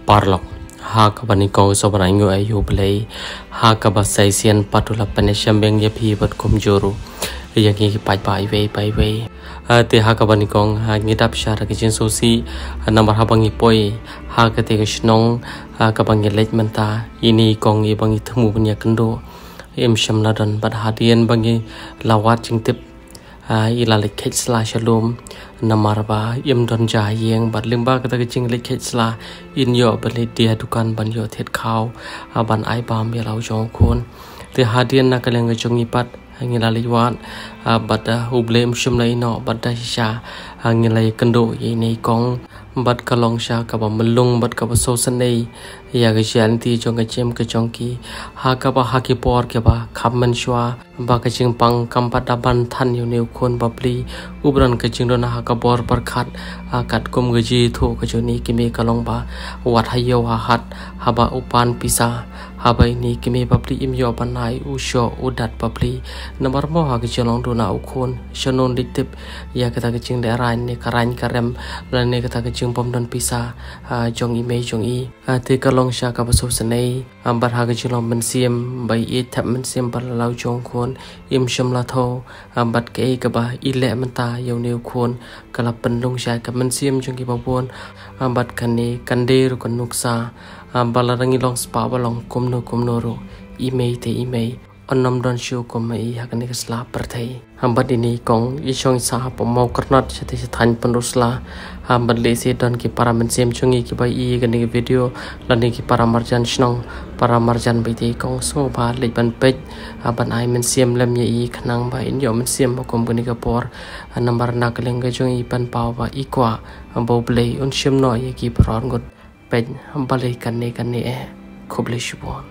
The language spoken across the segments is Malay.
parlok ha kabani ko sobana ingo ayu play ha kabasai sian patula panesham beng ya phi bat kum joru yang ki pai ve te ha kabani kong ha ngidap syara ki jin sosi nambar ha bangi poi ha ka te snong ha kabangi lej menta ini kong i bangi themu punya kendo em shamna dan bad hadian bangi lawat jingtip ila lekhet sla shalom namar ba yem don ja yeng bat limba ka ta jing lekhet sla in yo bali dia dukan ban yo thet khaw ban ai bam ya law jong khon te hadian na kaleng jong ipat ngila liwat bada hublem shumlai no bada sha ngilai kendo ye nei kong bad kalong sha ka ba melung bad ka ba so sanei ya ga shanti jong ka chem ka jong ki ha ka ba ha ki por ke ba khamman shwa ba ka jing pang kam pat ban than yu neu khon babli ubran ka jing don ha ka bor par khat kat kum ga ji tho ka joni ki me kalong ba wat hayo ha hat ha ba upan pisa ha ba ni ki me babli im yo banai u sho udat babli namar mo ha ki chelong do na u khon shanon diktip ya ka ta ki jing da ran ne karan karem la ne ka ta ki jing pom don pisa jong i me jong i te kalong sha ka ba so sanei bar ha ki jing men siem bai e thap men siem par lau jong khon im sham la tho bat ke ka ba i le man ta yo neu khon kala pen long sha ka men siem jong ki ba bon bat kan ne kan de ru kan nuksa balarangi long spa balong kumno ro email te email onnom don show komai hakani kasla perthai hambat ini kong isong sa pamau karnat chate than panrusla hambat le se don ki paramen sem chungi ki bai i gani video lani ki paramarjan snong paramarjan bai te kong so ba le ban pej ban ai men sem lam ye i khnang ba in yo men sem ba kom gani ka por number na kaleng ga chungi pan paw ba i kwa bo play on sem no ye ki pron got pej hambale kan ne khoble shubon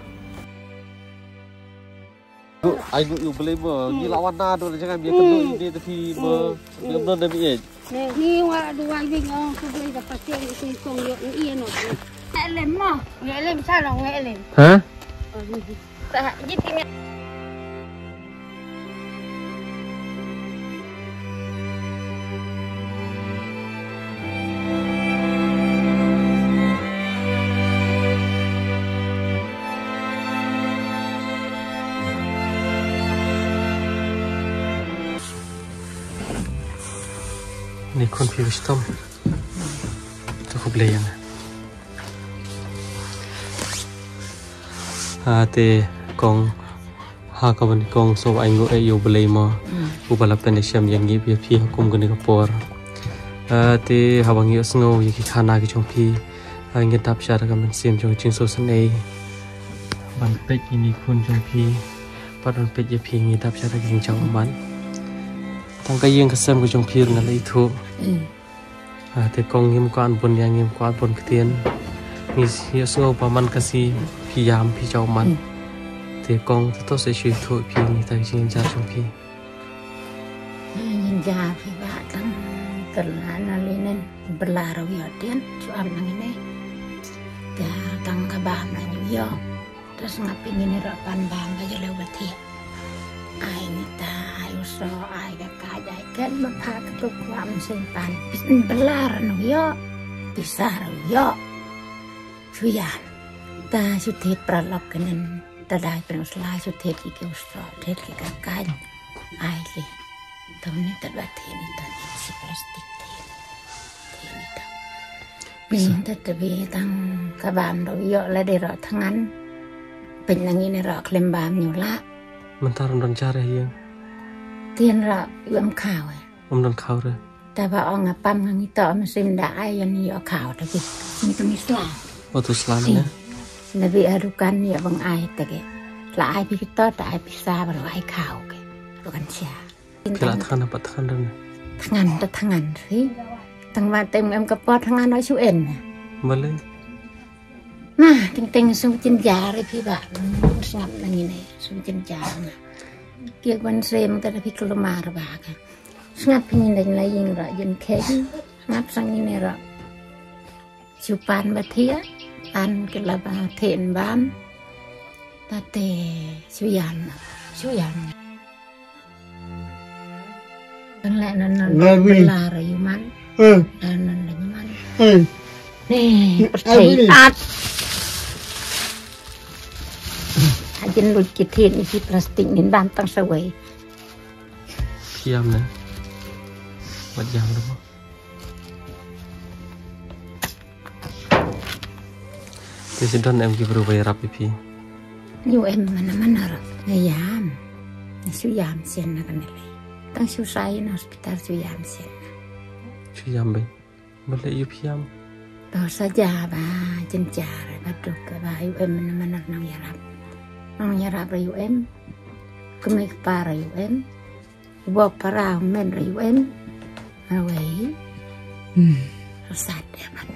anh cũng beli mah như lawan nado jangan biar kena ini tapi belum ada biar ni wa dua wing oh tu beli dapat yang itu kong yo iya no elem mah elem salah elem hah tak jadi ni confused tom to kubleyan te kong ha ka ban kong so ai ngo e yo blei mo ubala pen sham yang gi phi hukum gani ka por te ha bang yo sngo yi ki khana ki chong phi ngi tap sha ka man sim chong ching so san ei ban pek ini khun chong phi padon pek ye phi ngi tap sha ka jing chong man tang ka yeng ka sam ko jong phir na lei thu te kong him kwan bun yang him kwan bun khtien ni hi so pa man ka si phi yam phi chaw man te kong to se shi thu phi ni ta jing ja jong phi nhìn già thì bà tăng cần là lên bela rồi giờ tiền chú ăn bằng ini ta tăng cái bám là nhiều giờ terus ngapingin rapan bám aja lewat dia ai nita ayo so ai kakak kan maka ketuk lam simpan belar yo bisa yo suyan ta sutet pralok kanen ta dai prasla sutet ki so tet ki kakak ai li tamni ta bati ni ta si plastik ni ta bisa ta be tang kabam do yo la de ro thangan pen nang ini ro klem bam nyu la mentar don cara yang tiền ra yếm khảo don khao rồi ta bảo ông ngập băm ngang to mà xem đã ai anh yo khảo đó bị nhưng tôi nghĩ là waktu selamanya nabi adukan ya bang ai ta ke là ai bị to ai bị xa và ai khảo ke bukan sia kira tangan apa tangan tangan sih tangan tem em kapot tangan nói chú en boleh nah ting sung chin già đấy phi bạn ngập là như này sung chin già kia quan xem ta phi kilomar ba ka ngap pin den la yin ra yin ke ngap sang ni ra chupan ba thia an ke la ba then bam ta te suyan kan la nan la ra yu man nan la yu man Nih, percaya. Ajen lu kitin isi plastik nin bantang sawai. Diam nih. Buat jam dulu. President em ki berubah rapi pi. Yu em mana-mana rak. Ngayam. Suyam sen na kanile. Tang susai na hospital suyam sen. Suyam be. Boleh yu piam. Tahu saja ba jencar baduk ba yu em mana-mana nang yarap. Nang yarap yu em. Kemik para yu em. Bawa para men yu em. Awai. Rasad ya man.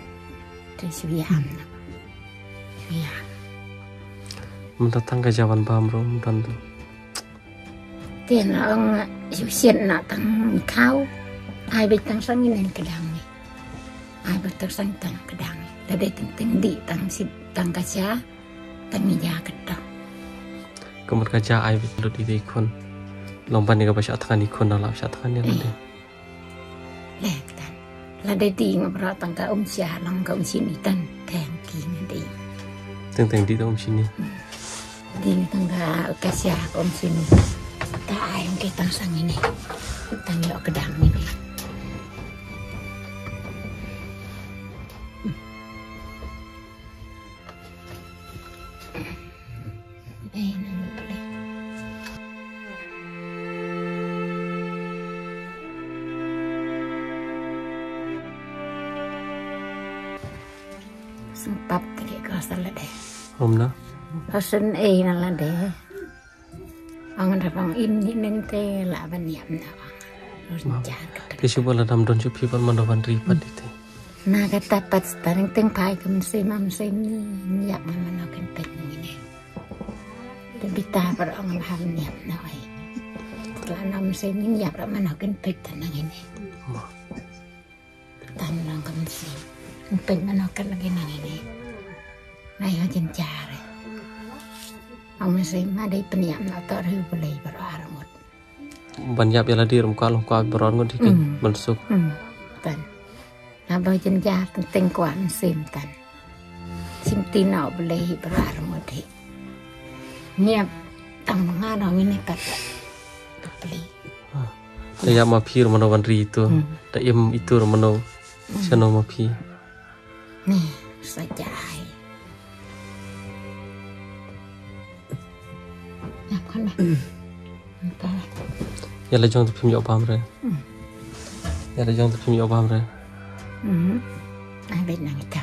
Dari suyam na. Suyam. Mendatang ke jawan Bamrom dan tu. Tiền ông chịu xiên nọ tăng khao ai bị tăng sang như cái đằng này ai bị tăng sang tăng cái đằng này là để tăng đi tăng xịt tăng cá chá tăng mì giá cái đó Kemudian kerja ai betul di ikon. Lomba ni kapal syat kan ikon dalam syat kan ni lade. lẹ tan là để đi mà bảo tăng cả ông già lòng cả ông xin đi tăng thèm kỳ như đi Teng di dalam sini. đi tăng cả cá chá của ông xin ta ai ông cái tăng sang ini tăng nhỏ cái đằng này đây là sempat tadi kau salah deh. Om na. Pasal lah deh. Ang rapang ini nente lah baniam na harus jaga. Kesu bola dalam don cupi pun mendapat ribat itu. Nah kata pas taring teng pai kemen semam ni niap mana nak pet ini. Tapi tak orang ham niap nawai. Setelah nam sem ni niap mana nak pet tanang ini. Tanang kemen sem. Pet mana nak lagi nang ini. Nah yang jencar. Ang masih ada peniam atau riu boleh berarmut. Banyak bela diri kalau kau berarmut dikin masuk. Tan, nabah jenjar penting kuan sim tan. Sim tina boleh berarmut di. Niap tang mengarang ini kata beli. Dia mapir menawan ri itu. Tak im itu menau. Sana mapir. Nih saja. Kan dah. Ya le jong tu phim yo bam re. Ya le jong tu phim yo bam re. Ai biết nang ta.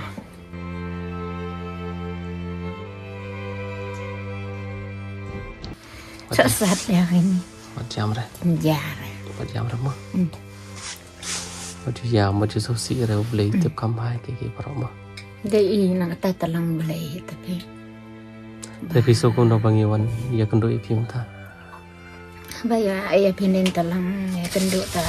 Sesat ya ini. Macam re. Jar. Macam re mah. Macam ya macam sosial re boleh tiap kampai ke parama. Dei nang ta talang boleh tapi Tapi sokong nak bangiwan ya kendo ipim ta. Baya ayah pinin talang ya kendo ta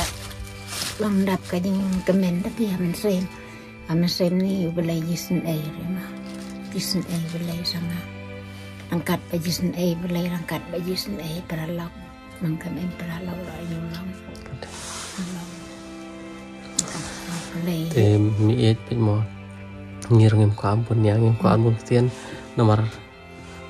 lang dap ka jing kemen tapi aman sem ni boleh jisen air mah. Jisen air boleh sama. Angkat pa jisen air boleh angkat pa jisen air peralok. Nang kemen peralok la nyulang. Boleh. Te mi et pin mo. Ngirngem ko ampun yang ngem ko ampun tian nomor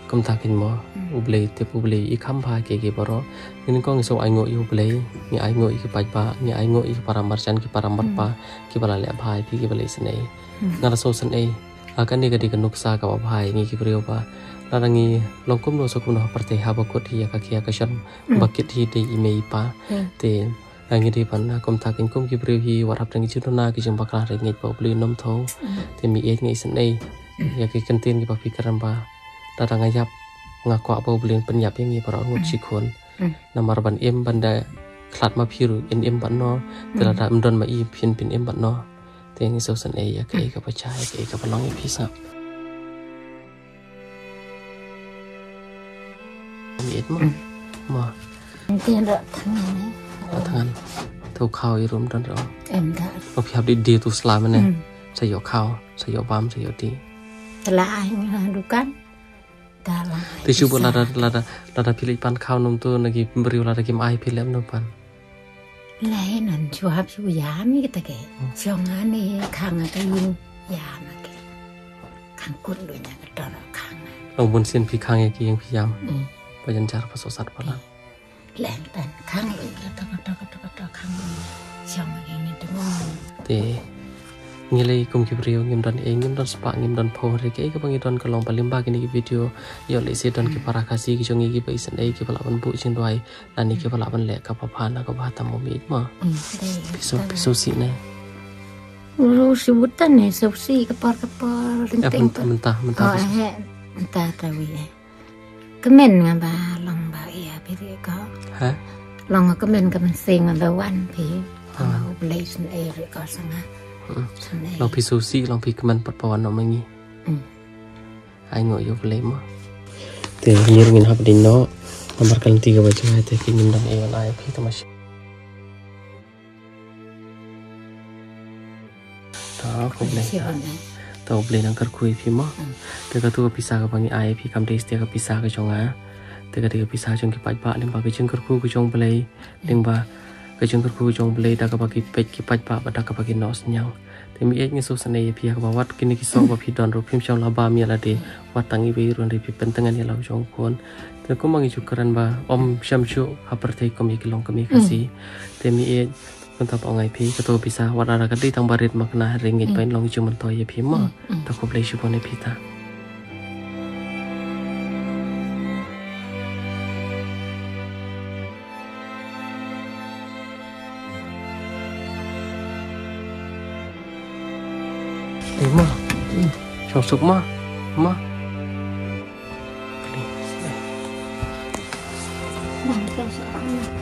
Kom takin mo ublay tip ublay ikam pa ke baro ini kong so aingo ublay ni aingo iki pa ni aingo iki para marchan ki para marpa ki bala le bhai pi ki balai sne ngara so san ai akan ni gadi kanuk sa ka bhai ngi ki brio pa larangi longkum no so kuno parte haba ko thi ka kia ka shan bakit hi de ime pa te angi di pan kom takin kom ki brio hi warap rangi chutona ki jamba kla re ngi pa ublay nom tho te mi et ngi san ai ya ki kantin ki pa pikaran pa Tarang ayap ngaku apa belian penyap yang ini para orang cikun. Nama ban em banda klat ma piru em ban no. Terada mendon ma i pin em ban no. Tengi sosan ya ke ka percaya ke ka pelong i pisap. Miet ma. Tian rak tangan ni. Tangan. Tu kau i rum dan ro. Em dah. Ma piap di dia tu selama ne. Sayo kau, sayo bam, sayo di. Telah yang dukan. Dalam. Tisu pun lada pilih pan kau nom tu lagi beri lada kim ai pilih nom pan. Lain nan cuap cuya ni kita ke. Jangan ni kang ada ya make kangkut lu nya kedor kang Long bun sin pi kang ya ki yang pi yam pajan jar pasosat pala len tan kang lu kata kang siang ini demon te ngilai kum ki brio ngim dan ngim dan spa ngim dan pho re ke ka bangi don ka long palim ba ki ni video yo le se don ki para khasi ki jongi ki paisan ai ki pala ban bu chin doi lani ki pala ban le ka pa pha na ka ba tam mo mi ma piso si ne lu sebutan nih subsi kepar rinting mentah entah tahu ya kemen ngamba long ba iya piri ko ha long kemen sing ngamba wan pi mau beli sen eri ko sanga long piso si long pi keman pat pawan no mangi ai ngo yo beli ma te ngir ngin hab din no nomor kalian 3 baca te ki ngin dang e ai pi tamas ta ko beli tau beli nang kerkui pi ma te ka tu pisah ka bangi ai pi kam des te ka pisah ka jonga te ka pisah jong ki paj ba ling ba ka jeng kerku ku jong beli ling ba ka jeng kerku jong beli da ka bagi pej ki paj ba da ka bagi nos nyang te mi ek ni so sane pi ka ba wat kini ki so ba pi don ro phim chong la ba mi la de wat tangi be ron ri pi pentengan ya la jong kon te ko mangi chukaran ba om sham chu ha per thei ko mi ki long ka mi kasi te mi ek Mentap ongai pi ketua bisa warna kadi tang barit makna ringgit pain long cuma toy ya pi ma tak ko play shupone pita ma chong suk ma Bang,